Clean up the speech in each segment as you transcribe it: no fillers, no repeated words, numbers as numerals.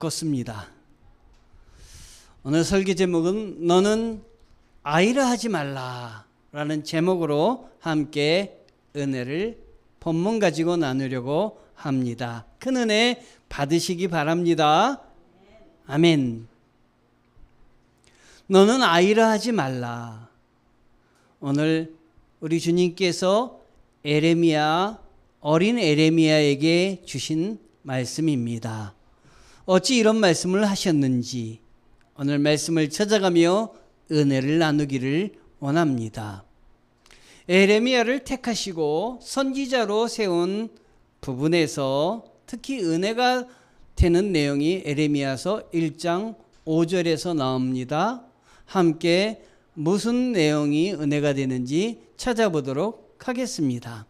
껐습니다. 오늘 설교 제목은 너는 아이라 하지 말라 라는 제목으로 함께 은혜를 본문 가지고 나누려고 합니다. 큰 은혜 받으시기 바랍니다. 아멘. 너는 아이라 하지 말라. 오늘 우리 주님께서 어린 에레미야에게 주신 말씀입니다. 어찌 이런 말씀을 하셨는지 오늘 말씀을 찾아가며 은혜를 나누기를 원합니다. 에레미야를 택하시고 선지자로 세운 부분에서 특히 은혜가 되는 내용이 에레미야서 1장 5절에서 나옵니다. 함께 무슨 내용이 은혜가 되는지 찾아보도록 하겠습니다.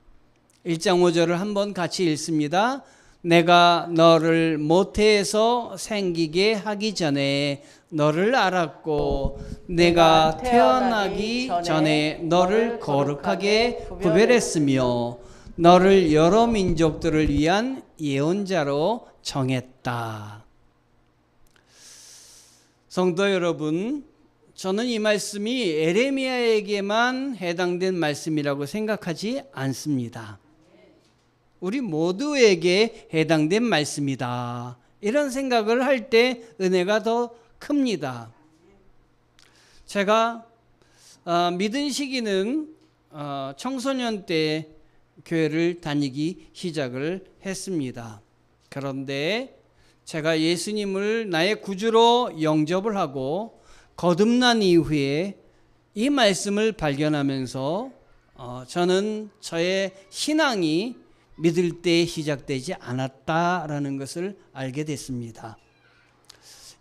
1장 5절을 한번 같이 읽습니다. 내가 너를 모태에서 생기게 하기 전에 너를 알았고 내가 태어나기 전에 너를 거룩하게 구별했으며 너를 여러 민족들을 위한 예언자로 정했다. 성도 여러분, 저는 이 말씀이 에레미야에게만 해당된 말씀이라고 생각하지 않습니다. 우리 모두에게 해당된 말씀이다. 이런 생각을 할 때 은혜가 더 큽니다. 제가 믿은 시기는 청소년 때 교회를 다니기 시작을 했습니다. 그런데 제가 예수님을 나의 구주로 영접을 하고 거듭난 이후에 이 말씀을 발견하면서 저는 저의 신앙이 믿을 때 시작되지 않았다라는 것을 알게 됐습니다.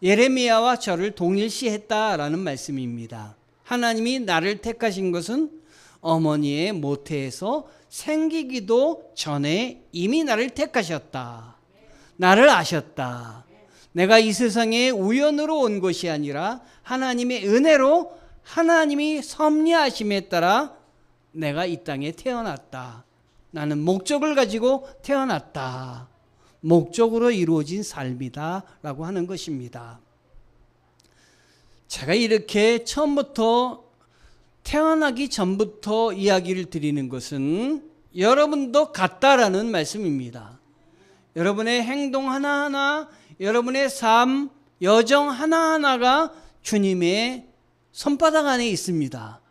예레미야와 저를 동일시했다라는 말씀입니다. 하나님이 나를 택하신 것은 어머니의 모태에서 생기기도 전에 이미 나를 택하셨다. 나를 아셨다. 내가 이 세상에 우연으로 온 것이 아니라 하나님의 은혜로 하나님이 섭리하심에 따라 내가 이 땅에 태어났다. 나는 목적을 가지고 태어났다. 목적으로 이루어진 삶이다 라고 하는 것입니다. 제가 이렇게 처음부터 태어나기 전부터 이야기를 드리는 것은 여러분도 같다라는 말씀입니다. 여러분의 행동 하나하나, 여러분의 삶, 여정 하나하나가 주님의 손바닥 안에 있습니다.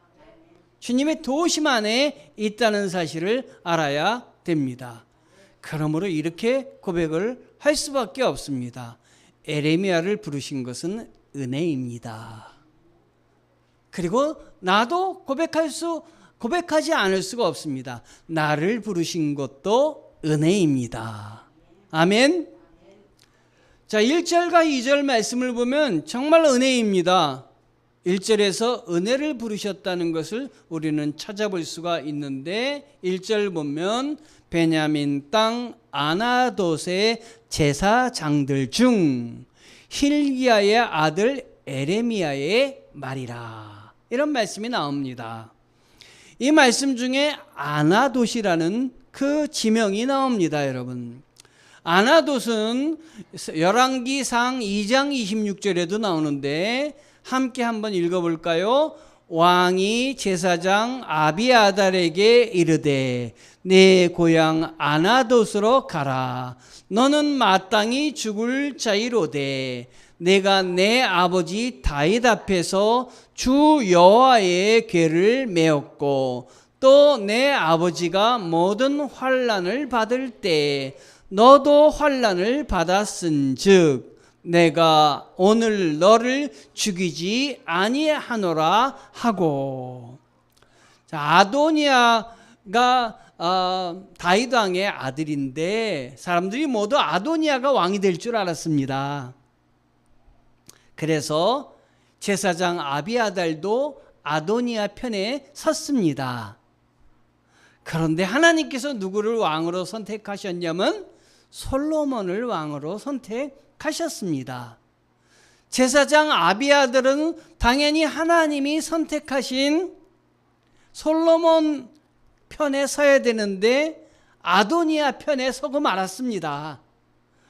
주님의 도우심 안에 있다는 사실을 알아야 됩니다. 그러므로 이렇게 고백을 할 수밖에 없습니다. 에레미야를 부르신 것은 은혜입니다. 그리고 나도 고백하지 않을 수가 없습니다. 나를 부르신 것도 은혜입니다. 아멘. 자, 1절과 2절 말씀을 보면 정말 은혜입니다. 1절에서 은혜를 부르셨다는 것을 우리는 찾아볼 수가 있는데 1절 보면 베냐민 땅 아나돗의 제사장들 중 힐기야의 아들 에레미야의 말이라. 이런 말씀이 나옵니다. 이 말씀 중에 아나돗이라는 그 지명이 나옵니다, 여러분. 아나돗은 열왕기상 2장 26절에도 나오는데 함께 한번 읽어볼까요? 왕이 제사장 아비아달에게 이르되 내 고향 아나돗으로 가라. 너는 마땅히 죽을 자이로되 내가 내 아버지 다윗 앞에서 주 여호와의 궤를 메었고 또 내 아버지가 모든 환난을 받을 때 너도 환난을 받았은즉 내가 오늘 너를 죽이지 아니하노라 하고. 자, 아도니아가 다윗 왕의 아들인데 사람들이 모두 아도니아가 왕이 될 줄 알았습니다. 그래서 제사장 아비아달도 아도니아 편에 섰습니다. 그런데 하나님께서 누구를 왕으로 선택하셨냐면 솔로몬을 왕으로 선택하셨습니다. 제사장 아비아들은 당연히 하나님이 선택하신 솔로몬 편에 서야 되는데 아도니아 편에 서고 말았습니다.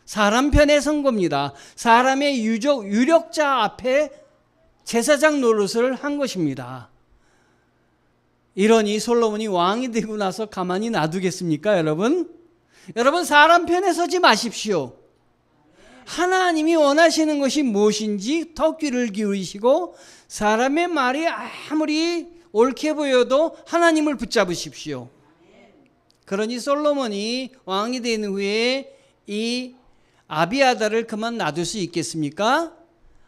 사람 편에 선 겁니다. 사람의 유력자 앞에 제사장 노릇을 한 것입니다. 이러니 솔로몬이 왕이 되고 나서 가만히 놔두겠습니까, 여러분? 여러분, 사람 편에 서지 마십시오. 하나님이 원하시는 것이 무엇인지 더 귀를 기울이시고 사람의 말이 아무리 옳게 보여도 하나님을 붙잡으십시오. 그러니 솔로몬이 왕이 된 후에 이 아비아달을 그만 놔둘 수 있겠습니까?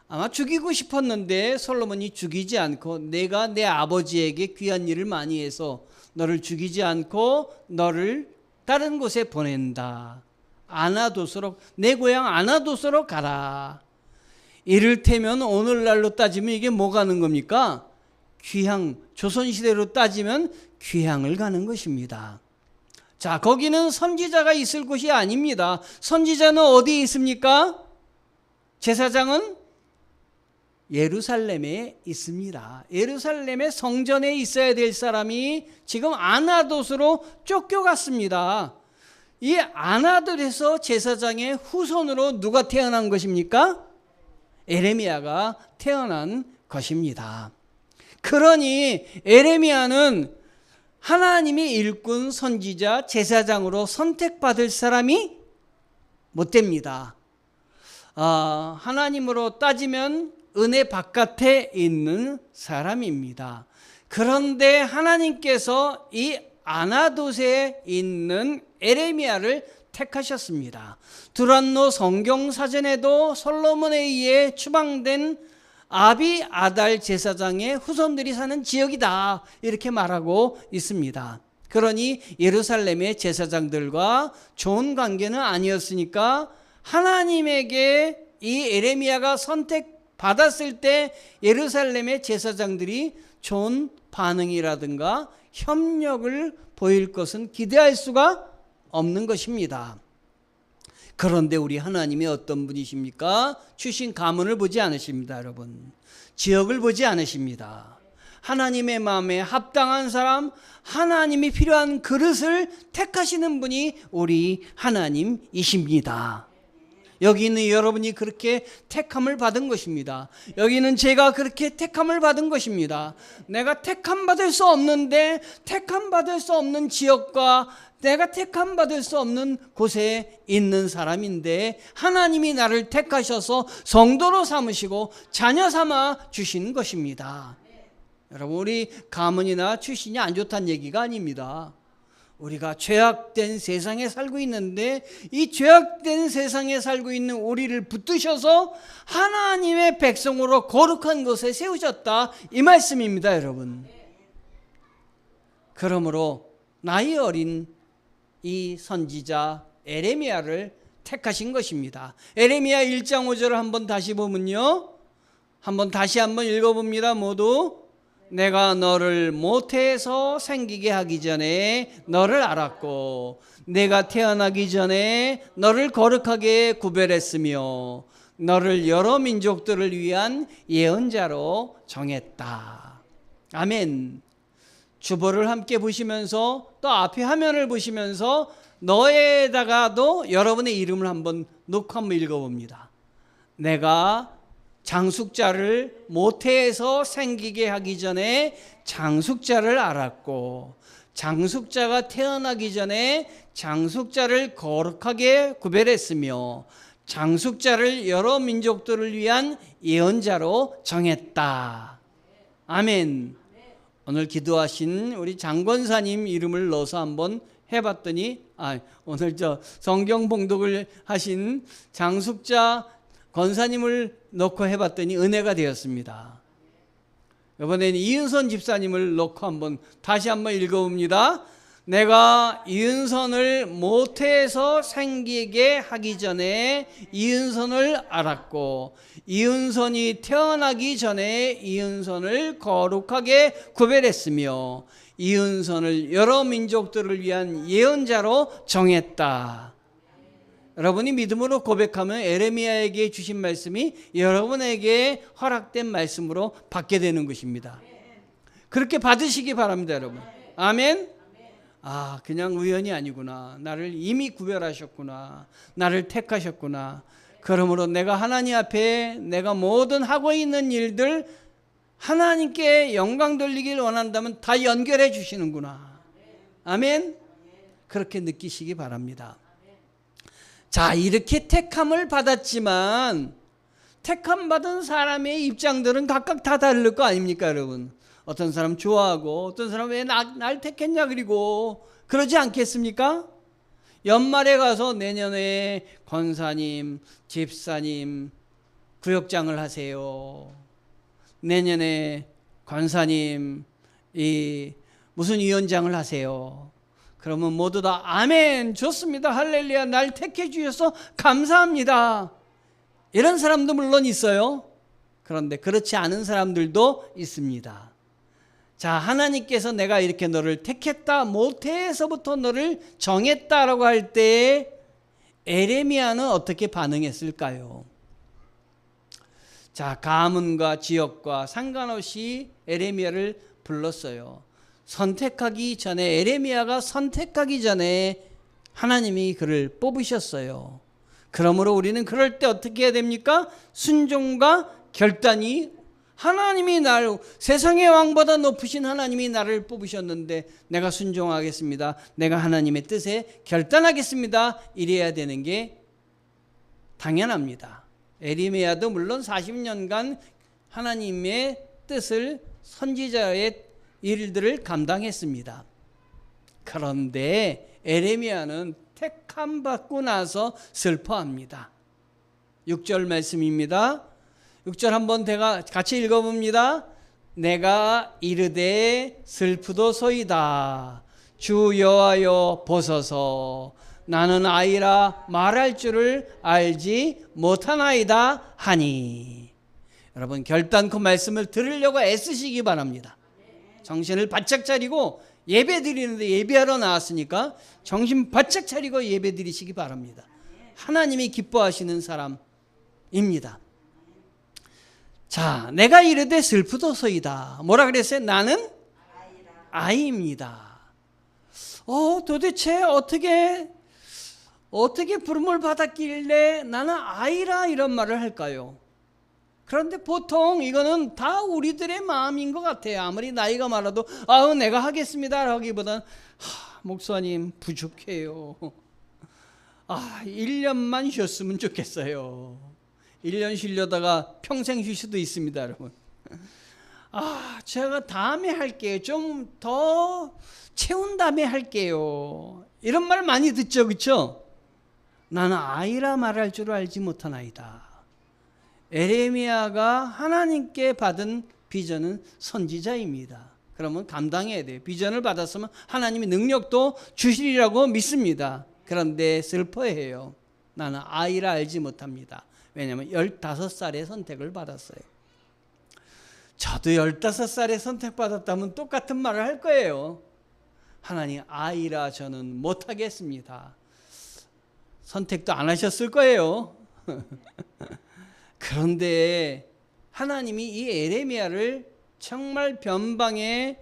아마 죽이고 싶었는데 솔로몬이 죽이지 않고 내가 내 아버지에게 귀한 일을 많이 해서 너를 죽이지 않고 너를 다른 곳에 보낸다. 아나도스로, 내 고향 아나도스로 가라. 이를테면 오늘날로 따지면 이게 뭐 가는 겁니까? 귀향, 조선시대로 따지면 귀향을 가는 것입니다. 자, 거기는 선지자가 있을 곳이 아닙니다. 선지자는 어디에 있습니까? 제사장은 예루살렘에 있습니다. 예루살렘의 성전에 있어야 될 사람이 지금 아나돗으로 쫓겨갔습니다. 이 아나돗에서 제사장의 후손으로 누가 태어난 것입니까? 에레미야가 태어난 것입니다. 그러니 에레미야는 하나님이 일꾼 선지자 제사장으로 선택받을 사람이 못 됩니다. 하나님으로 따지면 은혜 바깥에 있는 사람입니다. 그런데 하나님께서 이 아나돗에 있는 에레미야를 택하셨습니다. 두란노 성경사전에도 솔로몬에 의해 추방된 아비아달 제사장의 후손들이 사는 지역이다 이렇게 말하고 있습니다. 그러니 예루살렘의 제사장들과 좋은 관계는 아니었으니까 하나님에게 이 에레미야가 선택받았을 때 예루살렘의 제사장들이 좋은 반응이라든가 협력을 보일 것은 기대할 수가 없는 것입니다. 그런데 우리 하나님이 어떤 분이십니까? 주신 가문을 보지 않으십니다, 여러분. 지역을 보지 않으십니다. 하나님의 마음에 합당한 사람, 하나님이 필요한 그릇을 택하시는 분이 우리 하나님이십니다. 여기 있는 여러분이 그렇게 택함을 받은 것입니다. 여기는 제가 그렇게 택함을 받은 것입니다. 내가 택함 받을 수 없는데 택함 받을 수 없는 지역과 내가 택함 받을 수 없는 곳에 있는 사람인데 하나님이 나를 택하셔서 성도로 삼으시고 자녀 삼아 주신 것입니다. 여러분, 우리 가문이나 출신이 안 좋다는 얘기가 아닙니다. 우리가 죄악된 세상에 살고 있는데 이 죄악된 세상에 살고 있는 우리를 붙드셔서 하나님의 백성으로 거룩한 곳에 세우셨다 이 말씀입니다, 여러분. 그러므로 나이 어린 이 선지자 에레미야를 택하신 것입니다. 에레미야 1장 5절을 한번 다시 보면요, 다시 한번 읽어봅니다. 모두. 내가 너를 모태에서 생기게 하기 전에 너를 알았고 내가 태어나기 전에 너를 거룩하게 구별했으며 너를 여러 민족들을 위한 예언자로 정했다. 아멘. 주보를 함께 보시면서 또 앞에 화면을 보시면서 너에다가도 여러분의 이름을 한번 놓고 한번 읽어봅니다. 내가 장숙자를 모태에서 생기게 하기 전에 장숙자를 알았고 장숙자가 태어나기 전에 장숙자를 거룩하게 구별했으며 장숙자를 여러 민족들을 위한 예언자로 정했다. 아멘. 오늘 기도하신 우리 장권사님 이름을 넣어서 한번 해봤더니 오늘 성경 봉독을 하신 장숙자 권사님을 넣고 해봤더니 은혜가 되었습니다. 이번에는 이은선 집사님을 넣고 다시 한번 읽어봅니다. 내가 이은선을 모태에서 생기게 하기 전에 이은선을 알았고 이은선이 태어나기 전에 이은선을 거룩하게 구별했으며 이은선을 여러 민족들을 위한 예언자로 정했다. 여러분이 믿음으로 고백하면 에레미야에게 주신 말씀이 여러분에게 허락된 말씀으로 받게 되는 것입니다. 그렇게 받으시기 바랍니다, 여러분. 아멘. 아, 그냥 우연이 아니구나. 나를 이미 구별하셨구나. 나를 택하셨구나. 그러므로 내가 하나님 앞에 내가 모든 하고 있는 일들 하나님께 영광 돌리길 원한다면 다 연결해 주시는구나. 아멘. 그렇게 느끼시기 바랍니다. 자, 이렇게 택함을 받았지만 택함 받은 사람의 입장들은 각각 다 다를 거 아닙니까, 여러분? 어떤 사람 좋아하고 어떤 사람 왜 날 택했냐 그리고 그러지 않겠습니까? 연말에 가서 내년에 권사님, 집사님, 구역장을 하세요. 내년에 권사님, 무슨 위원장을 하세요. 그러면 모두 다 아멘, 좋습니다, 할렐루야, 날 택해 주셔서 감사합니다. 이런 사람도 물론 있어요. 그런데 그렇지 않은 사람들도 있습니다. 자, 하나님께서 내가 이렇게 너를 택했다, 모태에서부터 너를 정했다라고 할 때 에레미야는 어떻게 반응했을까요? 자, 가문과 지역과 상관없이 에레미야를 불렀어요. 선택하기 전에, 에레미야가 선택하기 전에 하나님이 그를 뽑으셨어요. 그러므로 우리는 그럴 때 어떻게 해야 됩니까? 순종과 결단이, 하나님이 세상의 왕보다 높으신 하나님이 나를 뽑으셨는데 내가 순종하겠습니다. 내가 하나님의 뜻에 결단하겠습니다. 이래야 되는 게 당연합니다. 에레미야도 물론 40년간 하나님의 뜻을, 선지자의 일들을 감당했습니다. 그런데 에레미야는 택함 받고 나서 슬퍼합니다. 6절 말씀입니다. 6절 한번 같이 읽어봅니다. 내가 이르되 슬프도소이다. 주 여호와여 보소서. 나는 아이라 말할 줄을 알지 못하나이다 하니. 여러분, 결단코 말씀을 들으려고 애쓰시기 바랍니다. 정신을 바짝 차리고 예배 드리는데, 예배하러 나왔으니까 정신 바짝 차리고 예배 드리시기 바랍니다. 하나님이 기뻐하시는 사람입니다. 자, 내가 이르되 슬프도소이다. 뭐라 그랬어요? 나는 아이입니다. 도대체 어떻게 부름을 받았길래 나는 아이라 이런 말을 할까요? 그런데 보통 이거는 다 우리들의 마음인 것 같아요. 아무리 나이가 많아도 내가 하겠습니다 하기보다는 목사님 부족해요. 1년만 쉬었으면 좋겠어요. 1년 쉬려다가 평생 쉴 수도 있습니다, 여러분. 제가 다음에 할게요. 좀 더 채운 다음에 할게요. 이런 말 많이 듣죠, 그렇죠? 나는 아이라 말할 줄 알지 못하나이다. 에레미야가 하나님께 받은 비전은 선지자입니다. 그러면 감당해야 돼요. 비전을 받았으면 하나님이 능력도 주시리라고 믿습니다. 그런데 슬퍼해요. 나는 아이라 알지 못합니다. 왜냐하면 15살에 선택을 받았어요. 저도 15살에 선택받았다면 똑같은 말을 할 거예요. 하나님, 아이라 저는 못하겠습니다. 선택도 안 하셨을 거예요. 그런데 하나님이 이 에레미야를 정말 변방에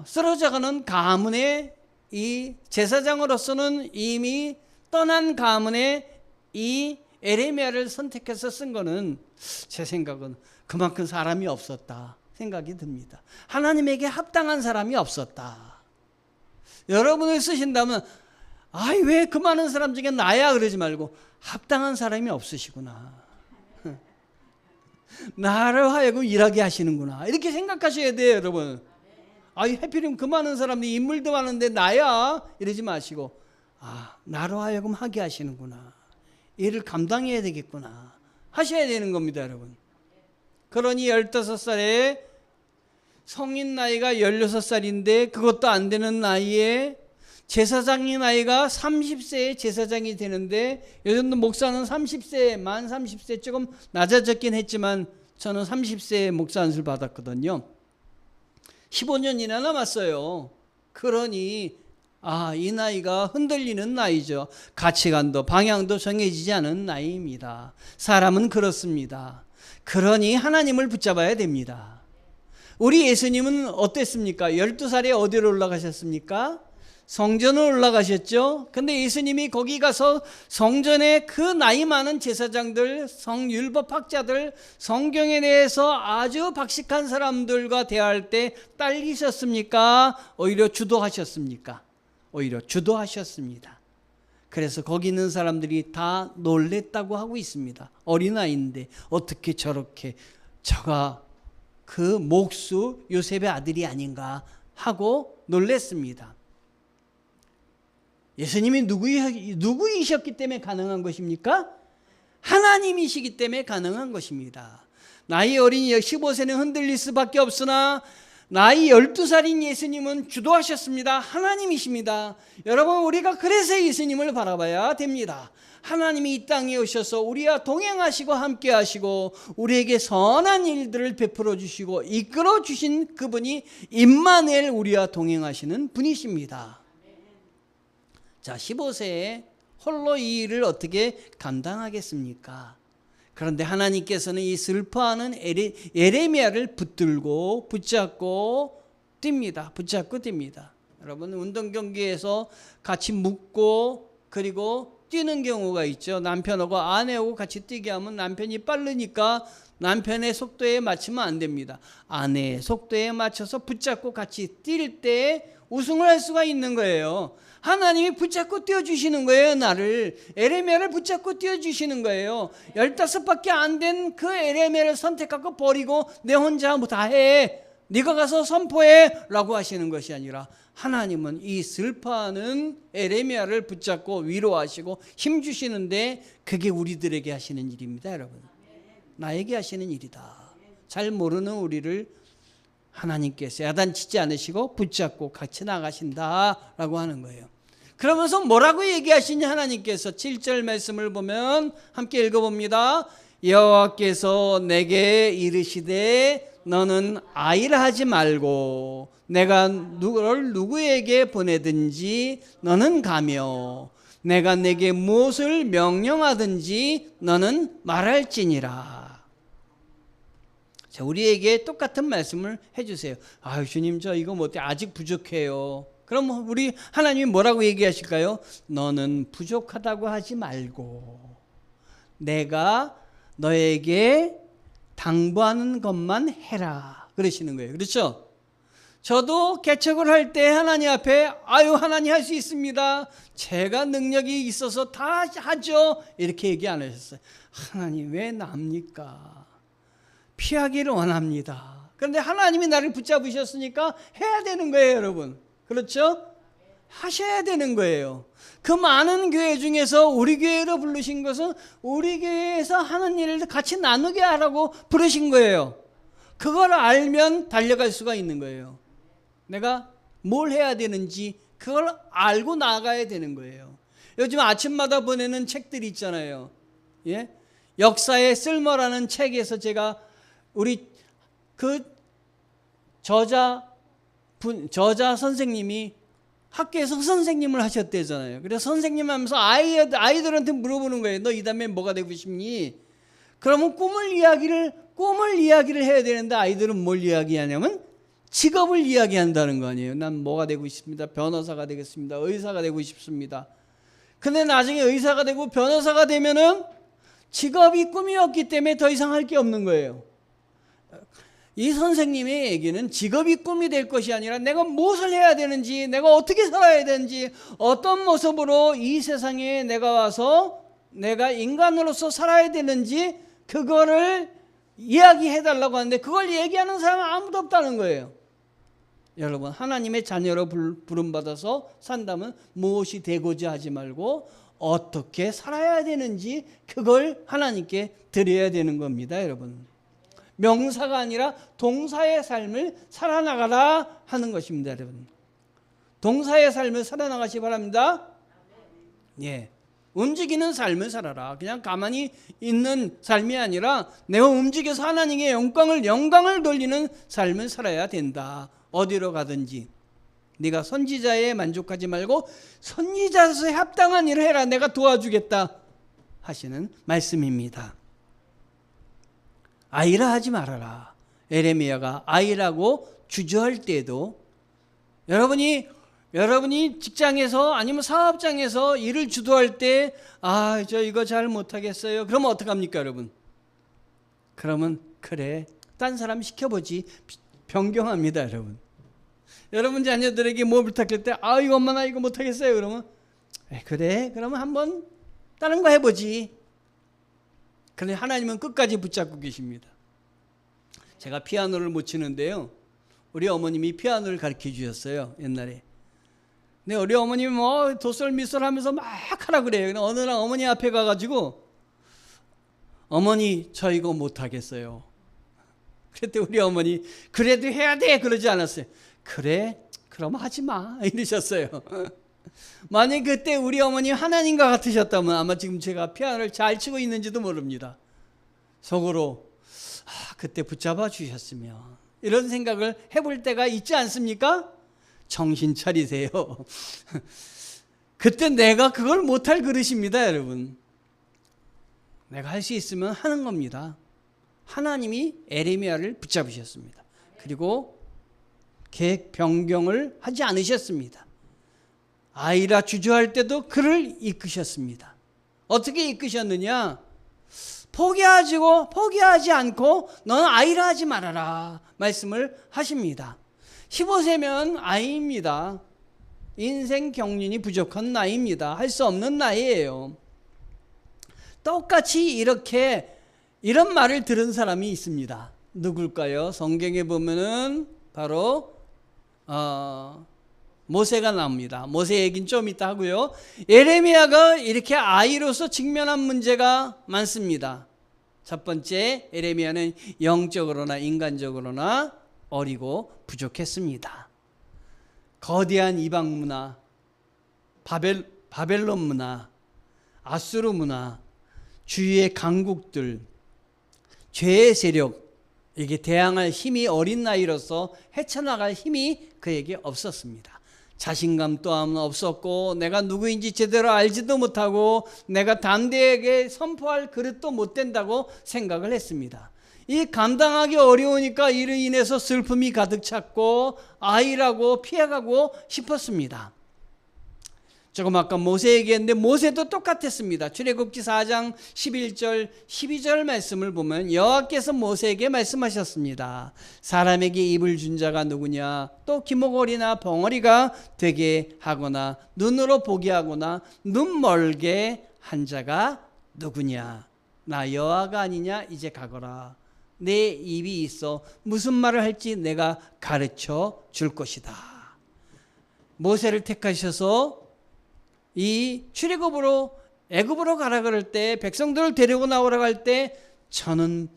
쓰러져가는 가문의 이 제사장으로서는 이미 떠난 가문의 이 에레미야를 선택해서 쓴 거는 제 생각은 그만큼 사람이 없었다 생각이 듭니다. 하나님에게 합당한 사람이 없었다. 여러분을 쓰신다면 왜 그 많은 사람 중에 나야 그러지 말고 합당한 사람이 없으시구나. 나를 하여금 일하게 하시는구나. 이렇게 생각하셔야 돼요, 여러분. 해필이면 그 많은 사람들이 인물도 많은데 나야 이러지 마시고 나로 하여금 하게 하시는구나. 일을 감당해야 되겠구나 하셔야 되는 겁니다, 여러분. 그러니 15살에 성인 나이가 16살인데 그것도 안 되는 나이에 제사장의 나이가 30세에 제사장이 되는데, 요즘도 목사는 30세, 만 30세 조금 낮아졌긴 했지만 저는 30세에 목사 안수를 받았거든요. 15년이나 남았어요. 그러니 이 나이가 흔들리는 나이죠. 가치관도 방향도 정해지지 않은 나이입니다. 사람은 그렇습니다. 그러니 하나님을 붙잡아야 됩니다. 우리 예수님은 어땠습니까? 12살에 어디로 올라가셨습니까? 성전을 올라가셨죠. 근데 예수님이 거기 가서 성전에 그 나이 많은 제사장들, 율법학자들, 성경에 대해서 아주 박식한 사람들과 대화할 때 딸리셨습니까? 오히려 주도하셨습니까? 오히려 주도하셨습니다. 그래서 거기 있는 사람들이 다 놀랬다고 하고 있습니다. 어린아이인데 어떻게 저렇게, 저가 그 목수 요셉의 아들이 아닌가 하고 놀랬습니다. 예수님이 누구이셨기 때문에 가능한 것입니까? 하나님이시기 때문에 가능한 것입니다. 나이 어린 15세는 흔들릴 수밖에 없으나 나이 12살인 예수님은 주도하셨습니다. 하나님이십니다. 여러분, 우리가 그래서 예수님을 바라봐야 됩니다. 하나님이 이 땅에 오셔서 우리와 동행하시고 함께 하시고 우리에게 선한 일들을 베풀어 주시고 이끌어 주신 그분이 임마누엘, 우리와 동행하시는 분이십니다. 자, 15세에 홀로 이 일을 어떻게 감당하겠습니까? 그런데 하나님께서는 이 슬퍼하는 예레미야를 붙잡고 뜁니다. 여러분, 운동 경기에서 같이 묶고 그리고 뛰는 경우가 있죠. 남편하고 아내하고 같이 뛰게 하면 남편이 빠르니까 남편의 속도에 맞추면 안 됩니다. 아내의 속도에 맞춰서 붙잡고 같이 뛸 때 우승을 할 수가 있는 거예요. 하나님이 붙잡고 띄워주시는 거예요. 나를, 에레미야를 붙잡고 띄워주시는 거예요. 15밖에 안 된 그 에레미야를 선택하고 버리고 내 혼자 뭐 다 해, 네가 가서 선포해 라고 하시는 것이 아니라 하나님은 이 슬퍼하는 에레미야를 붙잡고 위로하시고 힘주시는데 그게 우리들에게 하시는 일입니다. 여러분, 나에게 하시는 일이다. 잘 모르는 우리를 하나님께서 야단치지 않으시고 붙잡고 같이 나가신다라고 하는 거예요. 그러면서 뭐라고 얘기하시냐, 하나님께서 7절 말씀을 보면 함께 읽어봅니다. 여호와께서 내게 이르시되 너는 아이라 하지 말고 내가 너를 누구에게 보내든지 너는 가며 내가 내게 무엇을 명령하든지 너는 말할지니라. 자, 우리에게 똑같은 말씀을 해주세요. 아, 주님, 저 이거 뭐 아직 부족해요. 그럼 우리 하나님이 뭐라고 얘기하실까요? 너는 부족하다고 하지 말고 내가 너에게 당부하는 것만 해라, 그러시는 거예요. 그렇죠? 저도 개척을 할 때 하나님 앞에 아유, 하나님 할 수 있습니다, 제가 능력이 있어서 다 하죠, 이렇게 얘기 안 하셨어요. 하나님 왜 납니까? 피하기를 원합니다. 그런데 하나님이 나를 붙잡으셨으니까 해야 되는 거예요. 여러분, 그렇죠? 하셔야 되는 거예요. 그 많은 교회 중에서 우리 교회로 부르신 것은 우리 교회에서 하는 일을 같이 나누게 하라고 부르신 거예요. 그걸 알면 달려갈 수가 있는 거예요. 내가 뭘 해야 되는지 그걸 알고 나가야 되는 거예요. 요즘 아침마다 보내는 책들이 있잖아요. 예? 역사의 쓸모라는 책에서 제가 우리 그 저자 선생님이 학교에서 선생님을 하셨대잖아요. 그래서 선생님 하면서 아이들한테 물어보는 거예요. 너 이 다음에 뭐가 되고 싶니? 그러면 꿈을 이야기를 해야 되는데 아이들은 뭘 이야기하냐면 직업을 이야기한다는 거 아니에요. 난 뭐가 되고 싶습니다. 변호사가 되겠습니다. 의사가 되고 싶습니다. 근데 나중에 의사가 되고 변호사가 되면은 직업이 꿈이었기 때문에 더 이상 할 게 없는 거예요. 이 선생님의 얘기는 직업이 꿈이 될 것이 아니라 내가 무엇을 해야 되는지, 내가 어떻게 살아야 되는지, 어떤 모습으로 이 세상에 내가 와서 내가 인간으로서 살아야 되는지 그거를 이야기해달라고 하는데 그걸 얘기하는 사람은 아무도 없다는 거예요. 여러분, 하나님의 자녀로 부름받아서 산다면 무엇이 되고자 하지 말고 어떻게 살아야 되는지 그걸 하나님께 드려야 되는 겁니다. 여러분, 명사가 아니라 동사의 삶을 살아나가라 하는 것입니다. 여러분, 동사의 삶을 살아나가시 바랍니다. 예, 움직이는 삶을 살아라. 그냥 가만히 있는 삶이 아니라 내가 움직여서 하나님의 영광을 돌리는 삶을 살아야 된다. 어디로 가든지 네가 선지자에 만족하지 말고 선지자로서 합당한 일을 해라. 내가 도와주겠다 하시는 말씀입니다. 아이라 하지 말아라. 에레미야가 아이라고 주저할 때도 여러분이 여러분이 직장에서 아니면 사업장에서 일을 주도할 때 저 이거 잘 못하겠어요. 그러면 어떡합니까 여러분? 그러면 그래 딴 사람 시켜보지. 변경합니다 여러분. 여러분 자녀들에게 뭐 부탁할 때 이거 엄마 나 이거 못하겠어요. 그러면 그래 그러면 한번 다른 거 해보지. 그런데 하나님은 끝까지 붙잡고 계십니다. 제가 피아노를 못 치는데요, 우리 어머님이 피아노를 가르쳐 주셨어요 옛날에. 근데 우리 어머님이 뭐 도솔미솔 하면서 막 하라 그래요. 근데 어느 날 어머니 앞에 가가지고 어머니 저 이거 못하겠어요. 그랬더니 우리 어머니 그래도 해야 돼 그러지 않았어요. 그래 그럼 하지 마 이러셨어요. 만약 그때 우리 어머니 하나님과 같으셨다면 아마 지금 제가 피아노를 잘 치고 있는지도 모릅니다. 속으로 그때 붙잡아 주셨으면, 이런 생각을 해볼 때가 있지 않습니까? 정신 차리세요. 그때 내가 그걸 못할 그릇입니다 여러분. 내가 할 수 있으면 하는 겁니다. 하나님이 에레미야를 붙잡으셨습니다. 그리고 계획 변경을 하지 않으셨습니다. 아이라 주저할 때도 그를 이끄셨습니다. 어떻게 이끄셨느냐? 포기하지 않고 너는 아이라 하지 말아라 말씀을 하십니다. 15세면 아이입니다. 인생 경륜이 부족한 나이입니다. 할 수 없는 나이예요. 똑같이 이런 말을 들은 사람이 있습니다. 누굴까요? 성경에 보면은 바로 모세가 나옵니다. 모세 얘기는 좀 이따 하고요. 에레미야가 이렇게 아이로서 직면한 문제가 많습니다. 첫 번째, 에레미야는 영적으로나 인간적으로나 어리고 부족했습니다. 거대한 이방 문화, 바벨론 문화, 아수르 문화, 주위의 강국들, 죄의 세력에게 대항할 힘이 어린 나이로서 헤쳐나갈 힘이 그에게 없었습니다. 자신감 또한 없었고 내가 누구인지 제대로 알지도 못하고 내가 담대하게 선포할 그릇도 못 된다고 생각을 했습니다. 이 감당하기 어려우니까 이로 인해서 슬픔이 가득 찼고 아이라고 피해가고 싶었습니다. 조금 아까 모세 얘기했는데 모세도 똑같았습니다. 출애굽기 4장 11절 12절 말씀을 보면 여호와께서 모세에게 말씀하셨습니다. 사람에게 입을 준 자가 누구냐? 또 기목걸이나 벙어리가 되게 하거나 눈으로 보게 하거나 눈 멀게 한 자가 누구냐? 나 여호와가 아니냐? 이제 가거라. 내 입이 있어 무슨 말을 할지 내가 가르쳐 줄 것이다. 모세를 택하셔서 이 출애굽으로 애굽으로 가라 그럴 때, 백성들을 데리고 나오라고 할 때 저는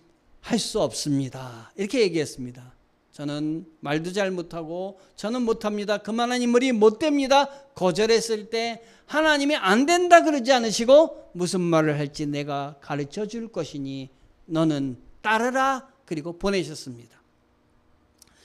할 수 없습니다 이렇게 얘기했습니다. 저는 말도 잘 못하고 저는 못합니다. 그만한 인물이 못 됩니다 거절했을 때 하나님이 안 된다 그러지 않으시고 무슨 말을 할지 내가 가르쳐 줄 것이니 너는 따르라 그리고 보내셨습니다.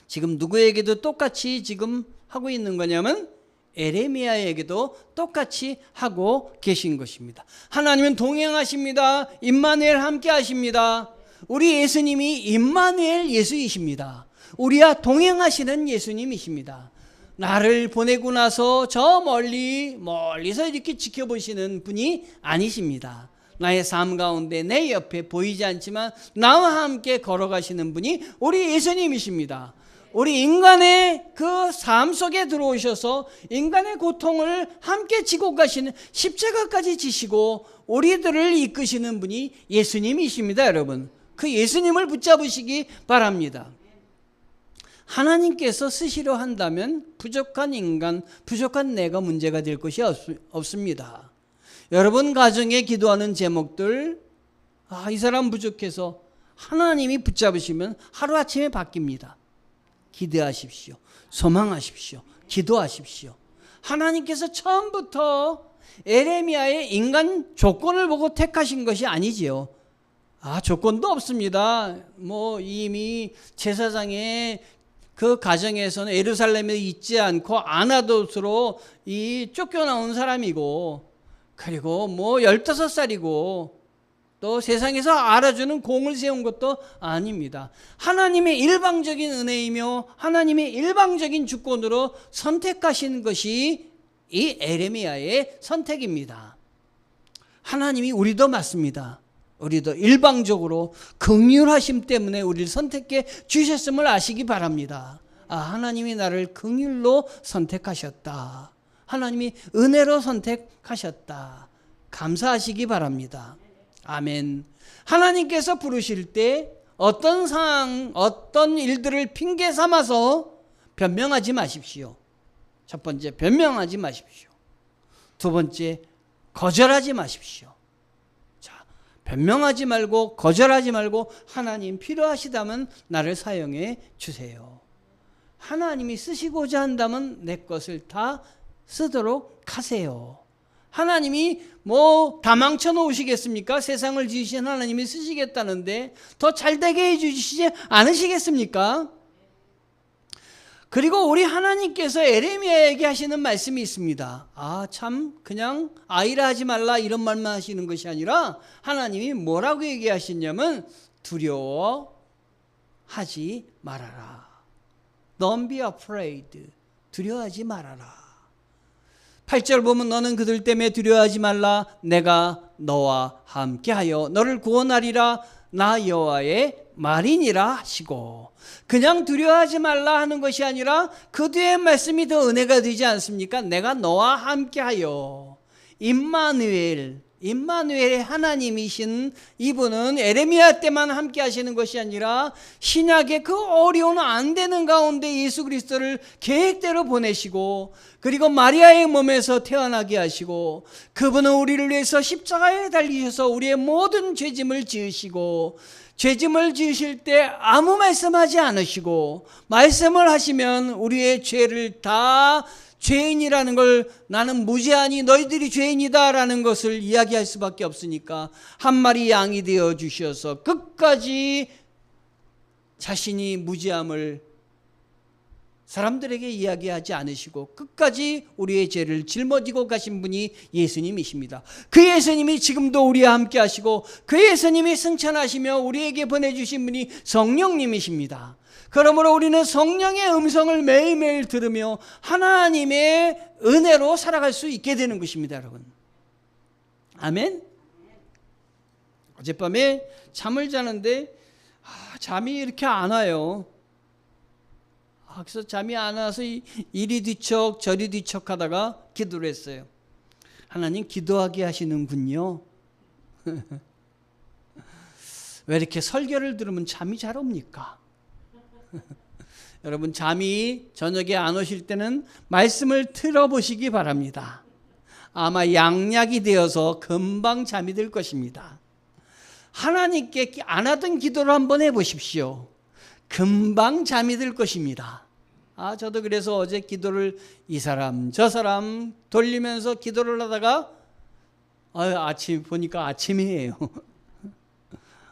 지금 누구에게도 똑같이 지금 하고 있는 거냐면 에레미야에게도 똑같이 하고 계신 것입니다. 하나님은 동행하십니다. 임마누엘 함께 하십니다. 우리 예수님이 임마누엘 예수이십니다. 우리와 동행하시는 예수님이십니다. 나를 보내고 나서 저 멀리서 이렇게 지켜보시는 분이 아니십니다. 나의 삶 가운데 내 옆에 보이지 않지만 나와 함께 걸어가시는 분이 우리 예수님이십니다. 우리 인간의 그 삶 속에 들어오셔서 인간의 고통을 함께 지고 가시는, 십자가까지 지시고 우리들을 이끄시는 분이 예수님이십니다. 여러분, 그 예수님을 붙잡으시기 바랍니다. 하나님께서 쓰시려 한다면 부족한 인간, 부족한 내가 문제가 될 것이 없습니다. 여러분 가정에 기도하는 제목들, 이 사람 부족해서 하나님이 붙잡으시면 하루아침에 바뀝니다. 기대하십시오. 소망하십시오. 기도하십시오. 하나님께서 처음부터 에레미야의 인간 조건을 보고 택하신 것이 아니지요. 조건도 없습니다. 이미 제사장의 그 가정에서는 예루살렘에 있지 않고 아나돗으로 쫓겨나온 사람이고, 그리고 15살이고 또 세상에서 알아주는 공을 세운 것도 아닙니다. 하나님의 일방적인 은혜이며 하나님의 일방적인 주권으로 선택하신 것이 이 에레미야의 선택입니다. 하나님이 우리도 맞습니다. 우리도 일방적으로 긍휼하심 때문에 우리를 선택해 주셨음을 아시기 바랍니다. 하나님이 나를 긍휼로 선택하셨다. 하나님이 은혜로 선택하셨다. 감사하시기 바랍니다. 아멘. 하나님께서 부르실 때 어떤 상황, 어떤 일들을 핑계 삼아서 변명하지 마십시오. 첫 번째, 변명하지 마십시오. 두 번째, 거절하지 마십시오. 자, 변명하지 말고 거절하지 말고 하나님 필요하시다면 나를 사용해 주세요. 하나님이 쓰시고자 한다면 내 것을 다 쓰도록 하세요. 하나님이 다 망쳐 놓으시겠습니까? 세상을 지으신 하나님이 쓰시겠다는데 더 잘되게 해주시지 않으시겠습니까? 그리고 우리 하나님께서 에레미야에게 하시는 말씀이 있습니다. 참 그냥 아이라 하지 말라 이런 말만 하시는 것이 아니라 하나님이 뭐라고 얘기하시냐면 두려워하지 말아라. Don't be afraid. 두려워하지 말아라. 8절 보면 너는 그들 때문에 두려워하지 말라. 내가 너와 함께하여 너를 구원하리라. 나 여호와의 말이니라 하시고, 그냥 두려워하지 말라 하는 것이 아니라 그 뒤에 말씀이 더 은혜가 되지 않습니까? 내가 너와 함께하여. 임마누엘의 하나님이신 이분은 에레미야 때만 함께 하시는 것이 아니라 신약의 그 어려운 안 되는 가운데 예수 그리스도를 계획대로 보내시고, 그리고 마리아의 몸에서 태어나게 하시고, 그분은 우리를 위해서 십자가에 달리셔서 우리의 모든 죄짐을 지으시고, 죄짐을 지으실 때 아무 말씀하지 않으시고, 말씀을 하시면 우리의 죄를 다 죄인이라는 걸, 나는 무죄하니 너희들이 죄인이다 라는 것을 이야기할 수밖에 없으니까 한 마리 양이 되어 주셔서 끝까지 자신이 무죄함을 사람들에게 이야기하지 않으시고 끝까지 우리의 죄를 짊어지고 가신 분이 예수님이십니다. 그 예수님이 지금도 우리와 함께 하시고 그 예수님이 승천하시며 우리에게 보내주신 분이 성령님이십니다. 그러므로 우리는 성령의 음성을 매일매일 들으며 하나님의 은혜로 살아갈 수 있게 되는 것입니다, 여러분. 아멘. 어젯밤에 잠을 자는데 잠이 이렇게 안 와요. 그래서 잠이 안 와서 이리 뒤척 저리 뒤척 하다가 기도를 했어요. 하나님, 기도하게 하시는군요. 왜 이렇게 설교를 들으면 잠이 잘 옵니까? 여러분, 잠이 저녁에 안 오실 때는 말씀을 틀어보시기 바랍니다. 아마 양약이 되어서 금방 잠이 들 것입니다. 하나님께 안 하던 기도를 한번 해보십시오. 금방 잠이 들 것입니다. 저도 그래서 어제 기도를 이 사람 저 사람 돌리면서 기도를 하다가 아침 보니까 아침이에요.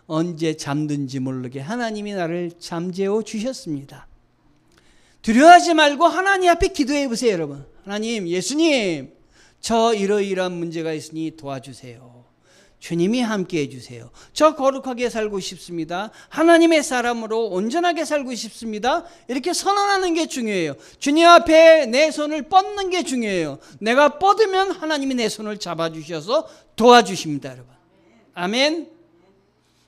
언제 잠든지 모르게 하나님이 나를 잠재워 주셨습니다. 두려워하지 말고 하나님 앞에 기도해 보세요, 여러분. 하나님, 예수님, 저 이러이러한 문제가 있으니 도와주세요. 주님이 함께 해주세요. 저 거룩하게 살고 싶습니다. 하나님의 사람으로 온전하게 살고 싶습니다. 이렇게 선언하는 게 중요해요. 주님 앞에 내 손을 뻗는 게 중요해요. 내가 뻗으면 하나님이 내 손을 잡아주셔서 도와주십니다, 여러분. 아멘.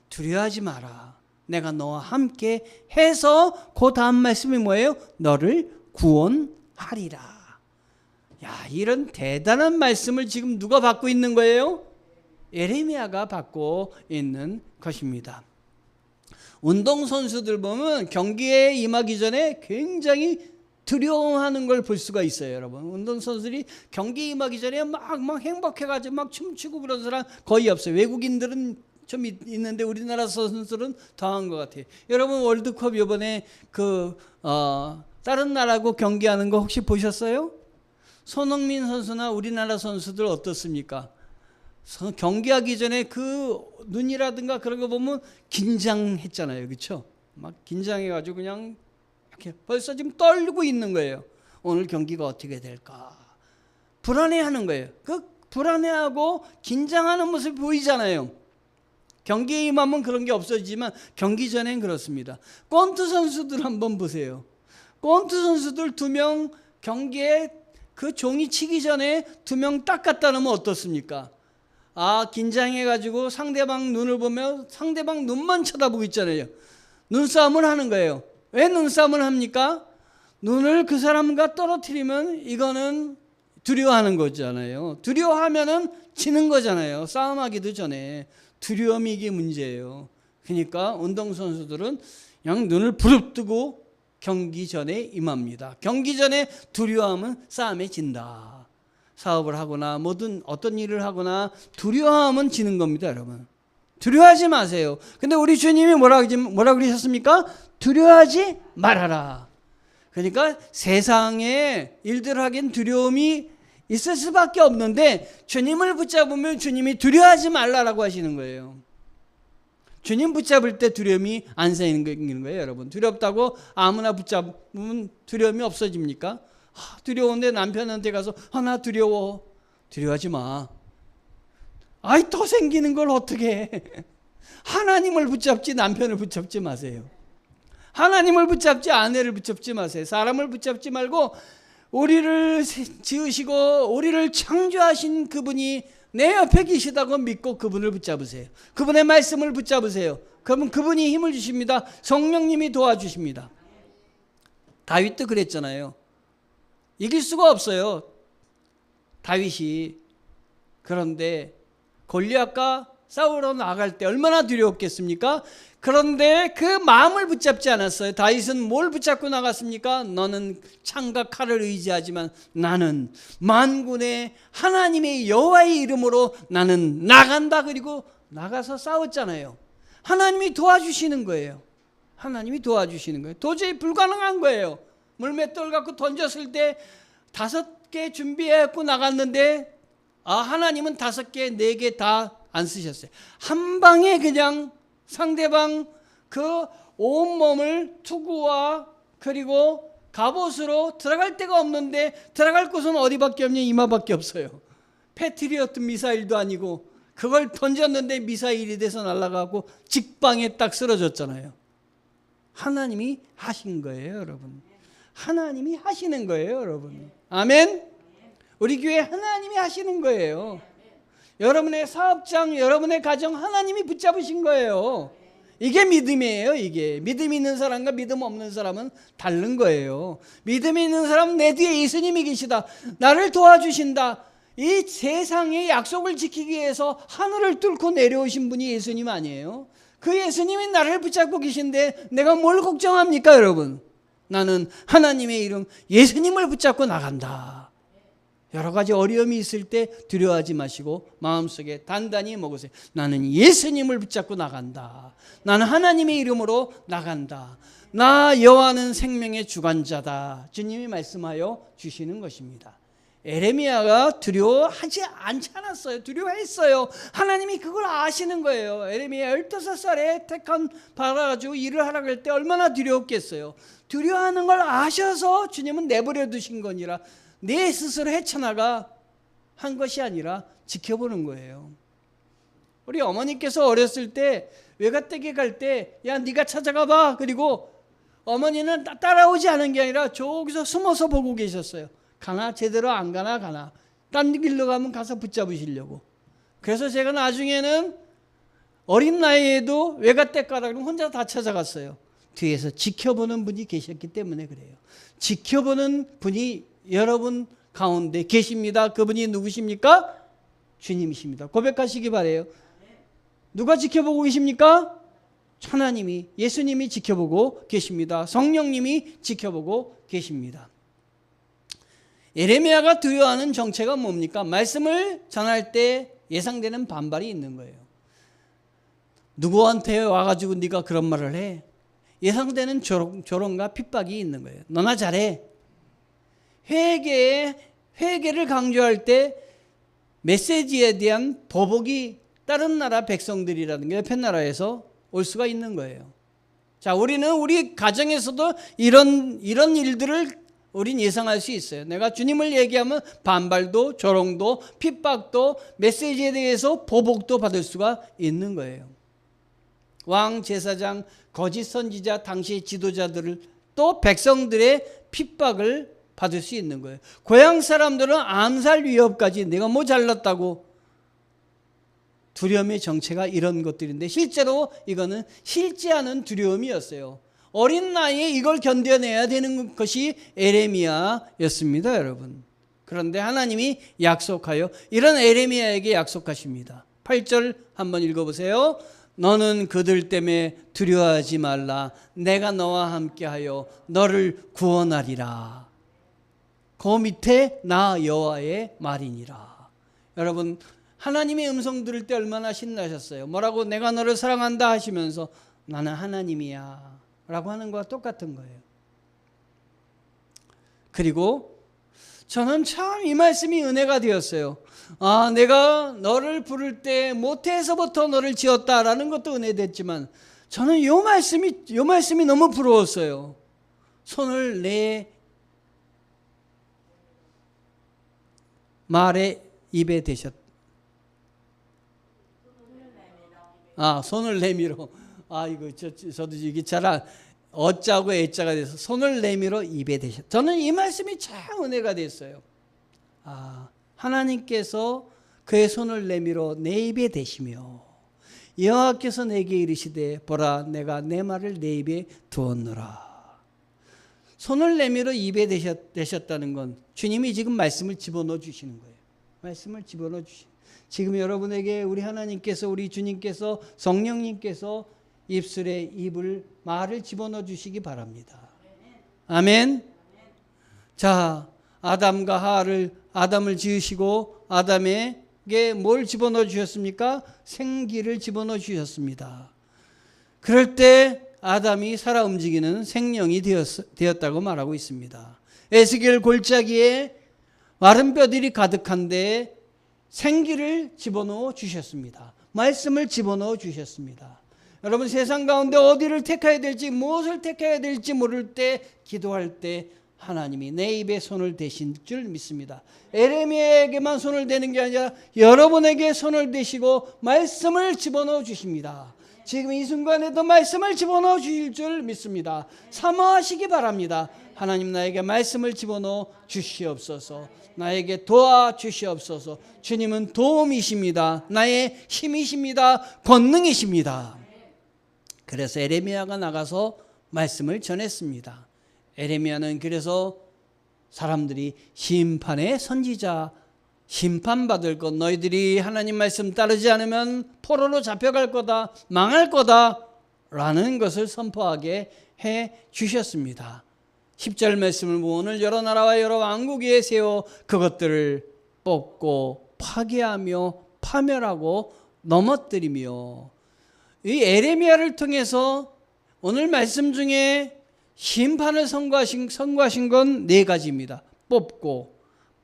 두려워하지 마라. 내가 너와 함께 해서 그 다음 말씀이 뭐예요? 너를 구원하리라. 이런 대단한 말씀을 지금 누가 받고 있는 거예요? 에레미야가 받고 있는 것입니다. 운동선수들 보면 경기에 임하기 전에 굉장히 두려워하는 걸 볼 수가 있어요, 여러분. 운동선수들이 경기에 임하기 전에 막 행복해가지고 막 춤추고 그런 사람 거의 없어요. 외국인들은 좀 있는데 우리나라 선수들은 더한 것 같아요. 여러분, 월드컵 이번에 다른 나라하고 경기하는 거 혹시 보셨어요? 손흥민 선수나 우리나라 선수들 어떻습니까? 경기하기 전에 그 눈이라든가 그런 거 보면 긴장했잖아요, 그렇죠? 막 긴장해가지고 그냥 이렇게 벌써 지금 떨고 있는 거예요. 오늘 경기가 어떻게 될까? 불안해하는 거예요. 그 불안해하고 긴장하는 모습이 보이잖아요. 경기에 임하면 그런 게 없어지지만 경기 전엔 그렇습니다. 권투 선수들 한번 보세요. 권투 선수들 2명 경기에 그 종이 치기 전에 2명 딱 갖다 놓으면 어떻습니까? 긴장해가지고 상대방 눈을 보면 상대방 눈만 쳐다보고 있잖아요. 눈싸움을 하는 거예요. 왜 눈싸움을 합니까? 눈을 그 사람과 떨어뜨리면 이거는 두려워하는 거잖아요. 두려워하면은 지는 거잖아요. 싸움하기도 전에. 두려움이 이게 문제예요. 그러니까 운동선수들은 그냥 눈을 부릅뜨고 경기 전에 임합니다. 경기 전에 두려워하면 싸움에 진다. 사업을 하거나 뭐든 어떤 일을 하거나 두려워하면 지는 겁니다, 여러분. 두려워하지 마세요. 근데 우리 주님이 뭐라 그러셨습니까? 두려워하지 말아라. 그러니까 세상에 일들 하긴 두려움이 있을 수밖에 없는데 주님을 붙잡으면 주님이 두려워하지 말라라고 하시는 거예요. 주님 붙잡을 때 두려움이 안 생기는 거예요, 여러분. 두렵다고 아무나 붙잡으면 두려움이 없어집니까? 두려운데 남편한테 가서 나 두려워. 두려워하지 마. 더 생기는 걸 어떻게 해. 하나님을 붙잡지 남편을 붙잡지 마세요. 하나님을 붙잡지 아내를 붙잡지 마세요. 사람을 붙잡지 말고 우리를 지으시고 우리를 창조하신 그분이 내 옆에 계시다고 믿고 그분을 붙잡으세요. 그분의 말씀을 붙잡으세요. 그러면 그분이 힘을 주십니다. 성령님이 도와주십니다. 다윗도 그랬잖아요. 이길 수가 없어요. 다윗이. 그런데 골리앗과 싸우러 나갈 때 얼마나 두려웠겠습니까? 그런데 그 마음을 붙잡지 않았어요. 다윗은 뭘 붙잡고 나갔습니까? 너는 창과 칼을 의지하지만 나는 만군의 하나님의 여호와의 이름으로 나는 나간다. 그리고 나가서 싸웠잖아요. 하나님이 도와주시는 거예요. 하나님이 도와주시는 거예요. 도저히 불가능한 거예요. 물맷돌 갖고 던졌을 때 5개 준비해갖고 나갔는데 하나님은 5개, 4개 다 안 쓰셨어요. 한 방에 그냥 상대방 그 온몸을 투구와 그리고 갑옷으로 들어갈 데가 없는데 들어갈 곳은 어디밖에 없냐? 이마밖에 없어요. 패트리어트 미사일도 아니고 그걸 던졌는데 미사일이 돼서 날아가고 직방에 딱 쓰러졌잖아요. 하나님이 하신 거예요, 여러분. 하나님이 하시는 거예요, 여러분. 아멘. 우리 교회 하나님이 하시는 거예요. 여러분의 사업장, 여러분의 가정 하나님이 붙잡으신 거예요. 이게 믿음이에요. 이게 믿음 있는 사람과 믿음 없는 사람은 다른 거예요. 믿음 있는 사람은 내 뒤에 예수님이 계시다. 나를 도와주신다. 이 세상의 약속을 지키기 위해서 하늘을 뚫고 내려오신 분이 예수님 아니에요? 그 예수님이 나를 붙잡고 계신데 내가 뭘 걱정합니까, 여러분? 나는 하나님의 이름 예수님을 붙잡고 나간다. 여러 가지 어려움이 있을 때 두려워하지 마시고 마음속에 단단히 먹으세요. 나는 예수님을 붙잡고 나간다. 나는 하나님의 이름으로 나간다. 나 여호와는 생명의 주관자다. 주님이 말씀하여 주시는 것입니다. 에레미야가 두려워하지 않지 않았어요. 두려워했어요. 하나님이 그걸 아시는 거예요. 에레미야 15살에 택한 받아가지고 일을 하라고 할 때 얼마나 두려웠겠어요. 두려워하는 걸 아셔서 주님은 내버려 두신 거니라. 내 스스로 헤쳐나가 한 것이 아니라 지켜보는 거예요. 우리 어머니께서 어렸을 때 외갓댁에 갈 때 야 네가 찾아가 봐. 그리고 어머니는 따라오지 않은 게 아니라 저기서 숨어서 보고 계셨어요. 가나 제대로 안 가나 딴 길로 가면 가서 붙잡으시려고. 그래서 제가 나중에는 어린 나이에도 외갓댁 가라 그러면 혼자 다 찾아갔어요. 뒤에서 지켜보는 분이 계셨기 때문에 그래요. 지켜보는 분이 여러분 가운데 계십니다. 그분이 누구십니까? 주님이십니다. 고백하시기 바래요. 누가 지켜보고 계십니까? 하나님이, 예수님이 지켜보고 계십니다. 성령님이 지켜보고 계십니다. 에레미야가 두려워하는 정체가 뭡니까? 말씀을 전할 때 예상되는 반발이 있는 거예요. 누구한테 와가지고 네가 그런 말을 해? 예상되는 조롱과 핍박이 있는 거예요. 너나 잘해. 회개를 강조할 때 메시지에 대한 보복이 다른 나라 백성들이라든가 옆에 나라에서 올 수가 있는 거예요. 자, 우리는 우리 가정에서도 이런 일들을 우린 예상할 수 있어요. 내가 주님을 얘기하면 반발도 조롱도 핍박도 메시지에 대해서 보복도 받을 수가 있는 거예요. 왕, 제사장, 거짓 선지자, 당시의 지도자들을 또 백성들의 핍박을 받을 수 있는 거예요. 고향 사람들은 암살 위협까지, 내가 뭐 잘났다고, 두려움의 정체가 이런 것들인데 실제로 이거는 실지 않은 두려움이었어요. 어린 나이에 이걸 견뎌내야 되는 것이 에레미야였습니다, 여러분. 그런데 하나님이 약속하여 이런 에레미야에게 약속하십니다. 8절 한번 읽어보세요. 너는 그들 때문에 두려워하지 말라. 내가 너와 함께하여 너를 구원하리라. 그 밑에 나 여호와의 말이니라. 여러분, 하나님의 음성 들을 때 얼마나 신나셨어요. 뭐라고? 내가 너를 사랑한다 하시면서 나는 하나님이야 라고 하는 것과 똑같은 거예요. 그리고 저는 참 이 말씀이 은혜가 되었어요. 아, 내가 너를 부를 때 모태에서부터 너를 지었다라는 것도 은혜됐지만 저는 이 말씀이 너무 부러웠어요. 손을 내 말에 입에 대셨. 손을 내밀어. 이거 저도 이게 잘 어짜고 애자가 돼서 손을 내밀어 입에 대셨. 저는 이 말씀이 참 은혜가 됐어요. 하나님께서 그의 손을 내밀어 내 입에 대시며 여호와께서 내게 이르시되 보라 내가 내 말을 내 입에 두었노라. 손을 내밀어 입에 대셨다는 건 주님이 지금 말씀을 집어넣어 주시는 거예요. 말씀을 집어넣어 주시는. 지금 여러분에게 우리 하나님께서, 우리 주님께서, 성령님께서 입술에 말을 집어넣어 주시기 바랍니다. 아멘. 자, 아담을 지으시고 아담에게 뭘 집어넣어 주셨습니까? 생기를 집어넣어 주셨습니다. 그럴 때 아담이 살아 움직이는 생명이 되었다고 말하고 있습니다. 에스겔 골짜기에 마른 뼈들이 가득한데 생기를 집어넣어 주셨습니다. 말씀을 집어넣어 주셨습니다. 여러분, 세상 가운데 어디를 택해야 될지, 무엇을 택해야 될지 모를 때, 기도할 때 하나님이 내 입에 손을 대신 줄 믿습니다. 에레미야에게만 손을 대는 게 아니라 여러분에게 손을 대시고 말씀을 집어넣어 주십니다. 지금 이 순간에도 말씀을 집어넣어 주실 줄 믿습니다. 사모하시기 바랍니다. 하나님, 나에게 말씀을 집어넣어 주시옵소서. 나에게 도와주시옵소서. 주님은 도움이십니다. 나의 힘이십니다. 권능이십니다. 그래서 에레미야가 나가서 말씀을 전했습니다. 에레미야는 그래서 사람들이 심판의 선지자, 심판받을 것, 너희들이 하나님 말씀 따르지 않으면 포로로 잡혀갈 거다, 망할 거다 라는 것을 선포하게 해 주셨습니다. 10절 말씀을 보면 오늘 여러 나라와 여러 왕국 위에 세워 그것들을 뽑고 파괴하며 파멸하고 넘어뜨리며, 이 에레미야를 통해서 오늘 말씀 중에 심판을 선고하신 건 4가지입니다. 뽑고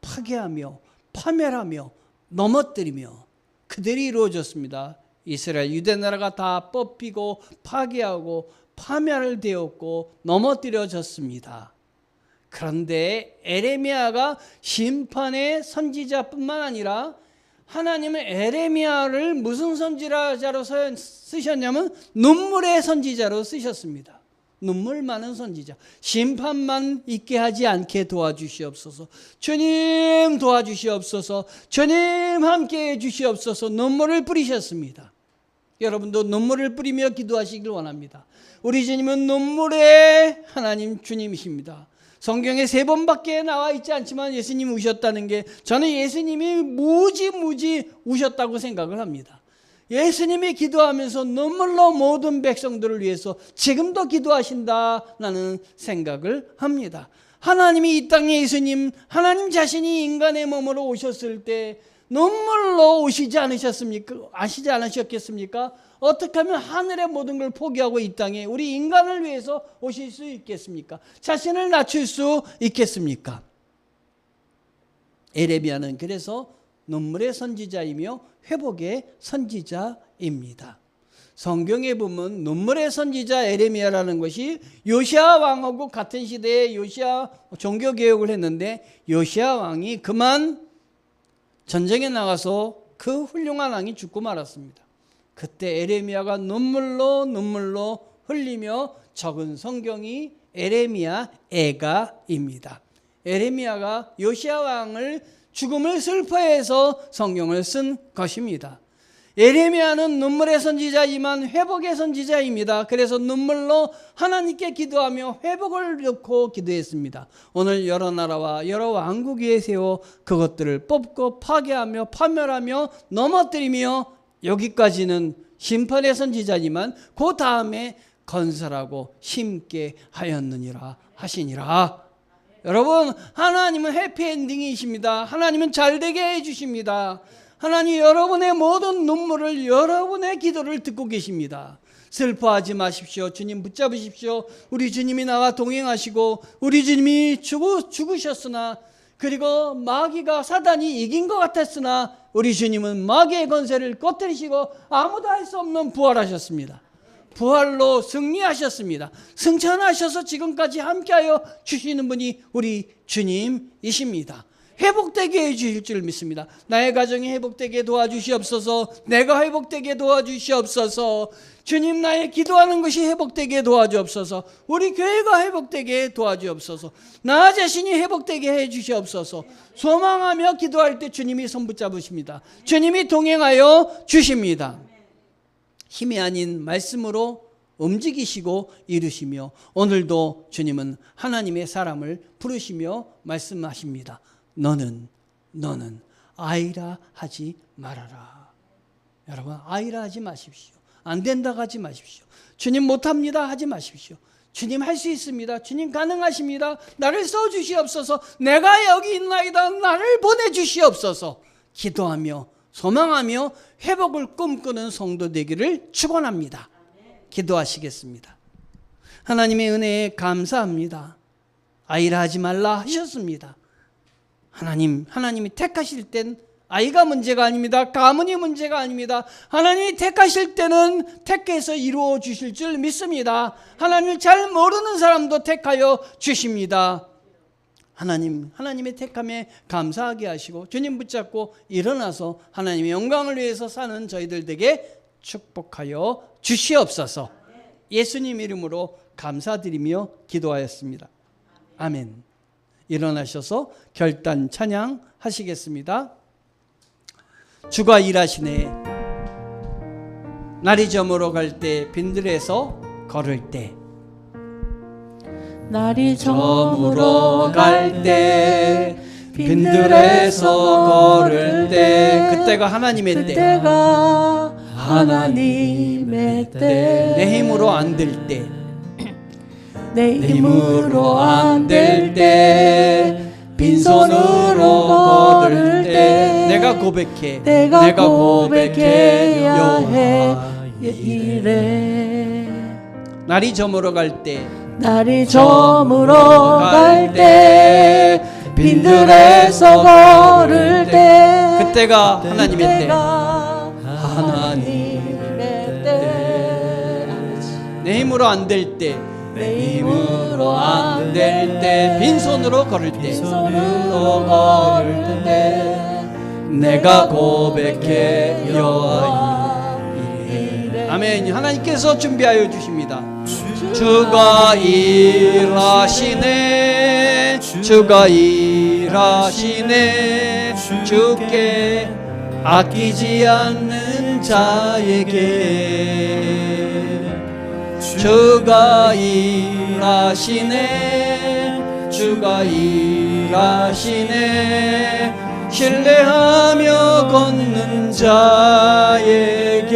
파괴하며 파멸하며 넘어뜨리며 그들이 이루어졌습니다. 이스라엘 유대 나라가 다 뽑히고 파괴하고 파멸되었고 넘어뜨려졌습니다. 그런데 에레미야가 심판의 선지자뿐만 아니라 하나님은 에레미야를 무슨 선지자로 쓰셨냐면 눈물의 선지자로 쓰셨습니다. 눈물 많은 선지자. 심판만 있게 하지 않게 도와주시옵소서. 주님 도와주시옵소서. 주님 함께해 주시옵소서. 눈물을 뿌리셨습니다. 여러분도 눈물을 뿌리며 기도하시길 원합니다. 우리 주님은 눈물의 하나님 주님이십니다. 성경에 3번밖에 나와 있지 않지만 예수님이 우셨다는 게, 저는 예수님이 무지 우셨다고 생각을 합니다. 예수님이 기도하면서 눈물로 모든 백성들을 위해서 지금도 기도하신다라는 생각을 합니다. 하나님이 이 땅에 예수님, 하나님 자신이 인간의 몸으로 오셨을 때 눈물로 오시지 않으셨겠습니까? 어떻게 하면 하늘의 모든 걸 포기하고 이 땅에 우리 인간을 위해서 오실 수 있겠습니까? 자신을 낮출 수 있겠습니까? 에레미야는 그래서 눈물의 선지자이며 회복의 선지자입니다. 성경에 보면 눈물의 선지자 에레미야라는 것이 요시야 왕하고 같은 시대에 요시야 종교개혁을 했는데, 요시야 왕이 그만 전쟁에 나가서 그 훌륭한 왕이 죽고 말았습니다. 그때 에레미야가 눈물로 흘리며 적은 성경이 에레미야 애가입니다. 에레미야가 요시야 왕을 죽음을 슬퍼해서 성경을 쓴 것입니다. 에레미야는 눈물의 선지자이지만 회복의 선지자입니다. 그래서 눈물로 하나님께 기도하며 회복을 놓고 기도했습니다. 오늘 여러 나라와 여러 왕국 위에 세워 그것들을 뽑고 파괴하며 파멸하며 넘어뜨리며, 여기까지는 심판의 선지자지만 그 다음에 건설하고 심게 하였느니라 하시니라. 여러분, 하나님은 해피엔딩이십니다. 하나님은 잘되게 해주십니다. 하나님 여러분의 모든 눈물을, 여러분의 기도를 듣고 계십니다. 슬퍼하지 마십시오. 주님 붙잡으십시오. 우리 주님이 나와 동행하시고 우리 주님이 죽으셨으나, 그리고 마귀가 사단이 이긴 것 같았으나 우리 주님은 마귀의 권세를 꺼뜨리시고 아무도 할 수 없는 부활하셨습니다. 부활로 승리하셨습니다. 승천하셔서 지금까지 함께하여 주시는 분이 우리 주님이십니다. 회복되게 해주실 줄 믿습니다. 나의 가정이 회복되게 도와주시옵소서. 내가 회복되게 도와주시옵소서. 주님, 나의 기도하는 것이 회복되게 도와주옵소서. 우리 교회가 회복되게 도와주옵소서. 나 자신이 회복되게 해주시옵소서. 소망하며 기도할 때 주님이 손 붙잡으십니다. 주님이 동행하여 주십니다. 힘이 아닌 말씀으로 움직이시고 이루시며, 오늘도 주님은 하나님의 사람을 부르시며 말씀하십니다. 너는 아이라 하지 말아라. 여러분, 아이라 하지 마십시오. 안 된다고 하지 마십시오. 주님 못합니다 하지 마십시오. 주님 할 수 있습니다. 주님 가능하십니다. 나를 써주시옵소서. 내가 여기 있나이다. 나를 보내주시옵소서. 기도하며 소망하며 회복을 꿈꾸는 성도 되기를 축원합니다. 기도하시겠습니다. 하나님의 은혜에 감사합니다. 아이라 하지 말라 하셨습니다. 하나님이 택하실 땐 아이가 문제가 아닙니다. 가문이 문제가 아닙니다. 하나님이 택하실 때는 택해서 이루어 주실 줄 믿습니다. 하나님을 잘 모르는 사람도 택하여 주십니다. 하나님의 택함에 감사하게 하시고 주님 붙잡고 일어나서 하나님의 영광을 위해서 사는 저희들 되게 축복하여 주시옵소서. 예수님 이름으로 감사드리며 기도하였습니다. 아멘. 일어나셔서 결단 찬양 하시겠습니다. 주가 일하시네. 날이 저물어 갈 때 빈들에서 걸을 때, 날이 저물어 갈 때 빈들에서 걸을 때, 그때가 하나님의 때, 그때가 하나님의 때, 내 힘으로 안 될 때, 내 힘으로 안 될 때, 빈손으로 걸을 때, 내가 고백해, 내가 고백해야 해. 이래. 날이 저물어 갈 때, 날이 저물어 갈 때, 빈들에서 걸을 때, 그때가 하나님의 때, 하나님의 때, 내 힘으로 안 될 때, 내 힘으로 안 될 때, 빈손으로 걸을 때, 빈손으로 걸을 때, 내가 고백해야 이래. 아멘. 하나님께서 준비하여 주십니다. 주가 일하시네, 주가 일하시네, 주께 아끼지 않는 자에게. 주가 일하시네, 주가 일하시네, 신뢰하며 걷는 자에게.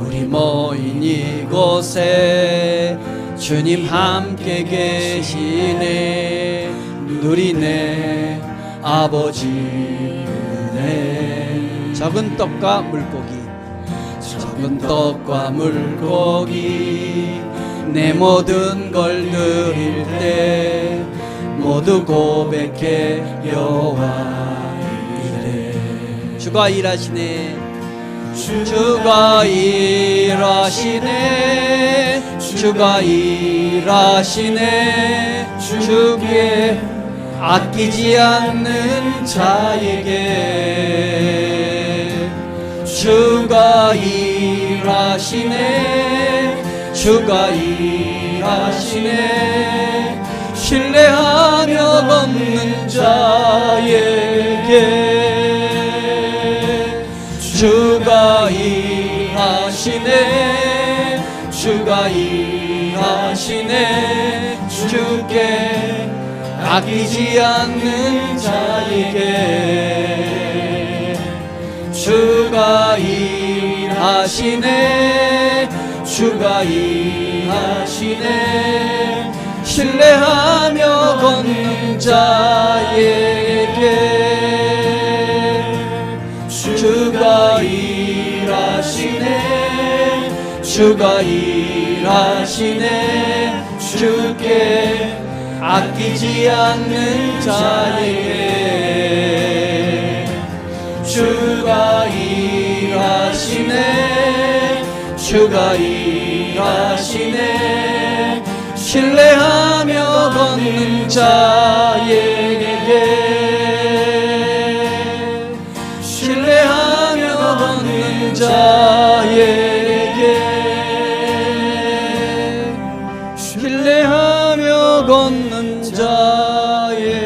우리 모인 이곳에 주님 함께 계시네. 누리네 아버지 은혜. 적은 떡과 물고기, 적은 떡과 물고기, 내 모든 걸 드릴 때 모두 고백해 여호와 이래. 주가 일하시네, 주가 일하시네, 주가 일하시네, 주께 아끼지 않는 자에게 주가 일하시네 주가 일하시네 신뢰하며 걷는 자에게 주가 일하시네 주가 일하시네 주께 아끼지 않는 자에게 주가 일하시네 주가 일하시네 신뢰하며 걷는 자에게 주가 일하시네 주가 일하시네 주께 아끼지 않는 자에게 주가 일하시네 주가 일하시네 신뢰하며 걷는 자에게 신뢰하며 걷는 자에게 신뢰하며 걷는 자에게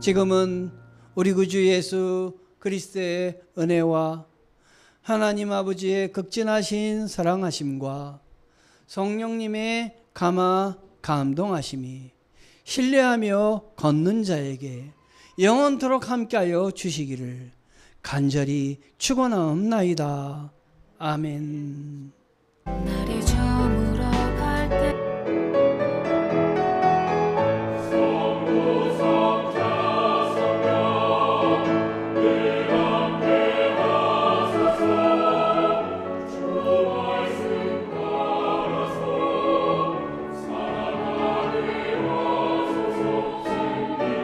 지금은 우리 구주 예수 그리스도의 은혜와 하나님 아버지의 극진하신 사랑하심과 성령님의 감화 감동하심이 신뢰하며 걷는 자에게 영원토록 함께하여 주시기를 간절히 축원하옵나이다. 아멘. 날이 저물어 갈 때